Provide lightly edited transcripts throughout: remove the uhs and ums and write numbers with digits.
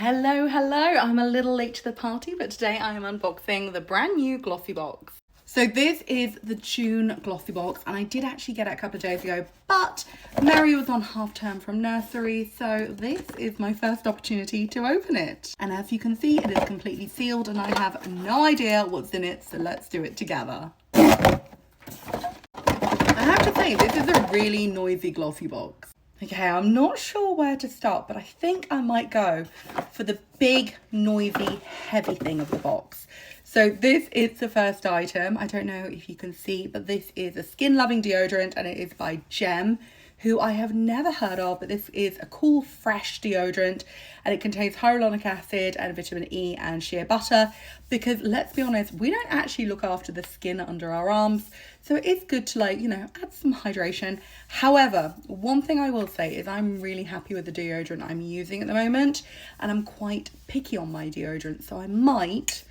Hello, I'm a little late to the party, but today I am unboxing the brand new Glossybox. So this is the June Glossybox, and I did actually get it a couple of days ago, but Mary was on half term from nursery, so this is my first opportunity to open it. And as you can see, it is completely sealed and I have no idea what's in it, so let's do it together. I have to say, this is a really noisy Glossybox. Okay, I'm not sure where to start, but I think I might go for the big, noisy, heavy thing of the box. So this is the first item. I don't know if you can see, but this is a skin-loving deodorant and it is by Gem, who I have never heard of, but this is a cool, fresh deodorant and it contains hyaluronic acid and vitamin E and shea butter because let's be honest, we don't actually look after the skin under our arms. So it is good to add some hydration. However, one thing I will say is I'm really happy with the deodorant I'm using at the moment and I'm quite picky on my deodorant. So I might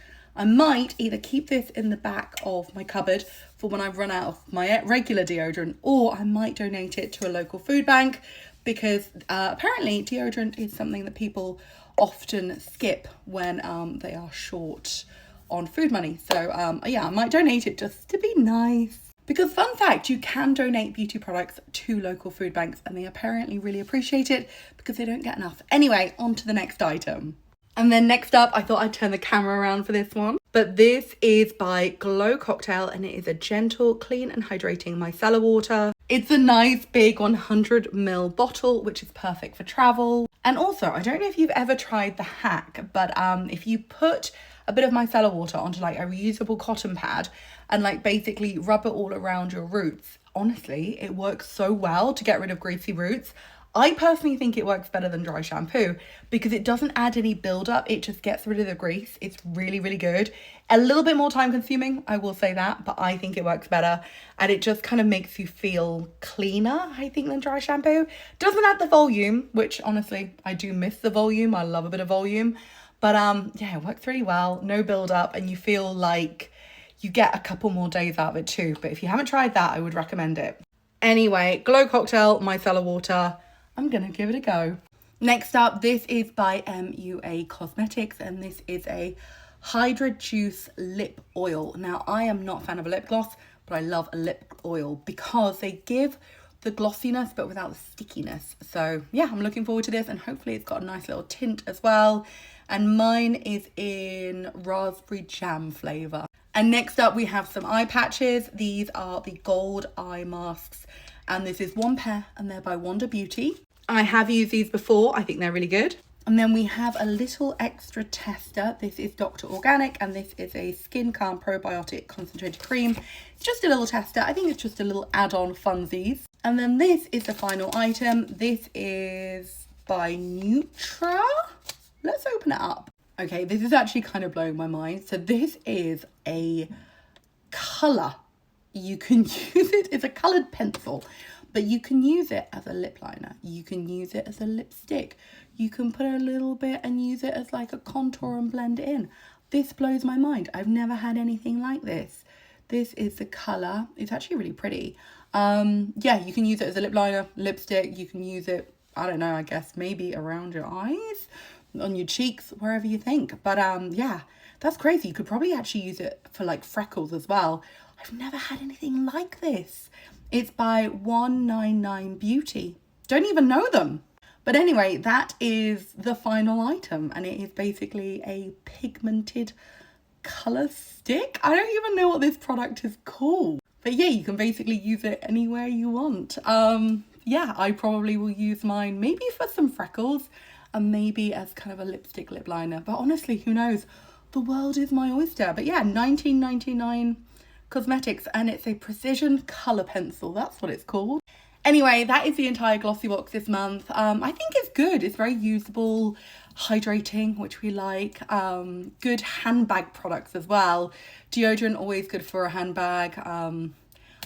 either keep this in the back of my cupboard for when I've run out of my regular deodorant, or I might donate it to a local food bank because apparently deodorant is something that people often skip when they are short on food money. So yeah, I might donate it just to be nice. Because fun fact, you can donate beauty products to local food banks and they apparently really appreciate it because they don't get enough. Anyway, on to the next item. And then next up, I thought I'd turn the camera around for this one. But this is by Glow Cocktail and it is a gentle, clean and hydrating micellar water. It's a nice big 100ml bottle, which is perfect for travel. And also, I don't know if you've ever tried the hack, but if you put a bit of micellar water onto like a reusable cotton pad and like basically rub it all around your roots, honestly, it works so well to get rid of greasy roots. I personally think it works better than dry shampoo because it doesn't add any buildup. It just gets rid of the grease. It's really, really good. A little bit more time consuming, I will say that, but I think it works better. And it just kind of makes you feel cleaner, I think, than dry shampoo. Doesn't add the volume, which honestly, I do miss the volume. I love a bit of volume. But yeah, it works really well. No buildup and you feel like you get a couple more days out of it too. But if you haven't tried that, I would recommend it. Anyway, Glow Cocktail Micellar Water. I'm gonna give it a go. Next up, this is by MUA Cosmetics and this is a Hydra Juice lip oil. Now, I am not a fan of a lip gloss, but I love a lip oil because they give the glossiness but without the stickiness. So yeah, I'm looking forward to this and hopefully it's got a nice little tint as well. And mine is in raspberry jam flavour. And next up, we have some eye patches. These are the gold eye masks and this is one pair and they're by Wonder Beauty. I have used these before. I think they're really good. And then we have a little extra tester. This is Dr. Organic and this is a Skin Calm Probiotic Concentrated Cream. It's just a little tester. I think it's just a little add-on funsies. And then this is the final item. This is by Nutra. Let's open it up. Okay, this is actually kind of blowing my mind. So this is a colour. You can use it. It's a coloured pencil. But you can use it as a lip liner. You can use it as a lipstick. You can put a little bit and use it as like a contour and blend it in. This blows my mind. I've never had anything like this. This is the colour. It's actually really pretty. Yeah, you can use it as a lip liner, lipstick. You can use it, I don't know, I guess maybe around your eyes, on your cheeks, wherever you think. But yeah, that's crazy. You could probably actually use it for like freckles as well. I've never had anything like this. It's by 199 Beauty. Don't even know them. But anyway, that is the final item. And it is basically a pigmented colour stick. I don't even know what this product is called. But yeah, you can basically use it anywhere you want. Yeah, I probably will use mine maybe for some freckles and maybe as kind of a lipstick lip liner. But honestly, who knows? The world is my oyster. But yeah, 19.99 Cosmetics and it's a precision colour pencil. That's what it's called. Anyway, that is the entire Glossybox this month. I think it's good. It's very usable, hydrating, which we like. Good handbag products as well. Deodorant, always good for a handbag.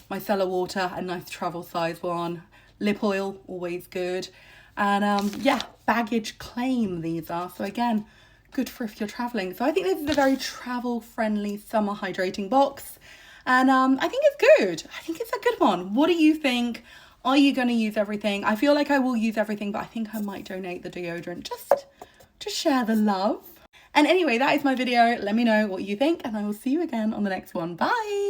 Micellar water, a nice travel size one. Lip oil, always good. And yeah, baggage claim these are. So again, good for if you're traveling. So I think this is a very travel friendly summer hydrating box. And I think it's good. I think it's a good one. What do you think? Are you going to use everything? I feel like I will use everything, but I think I might donate the deodorant to share the love. And anyway, that is my video. Let me know what you think and I will see you again on the next one. Bye.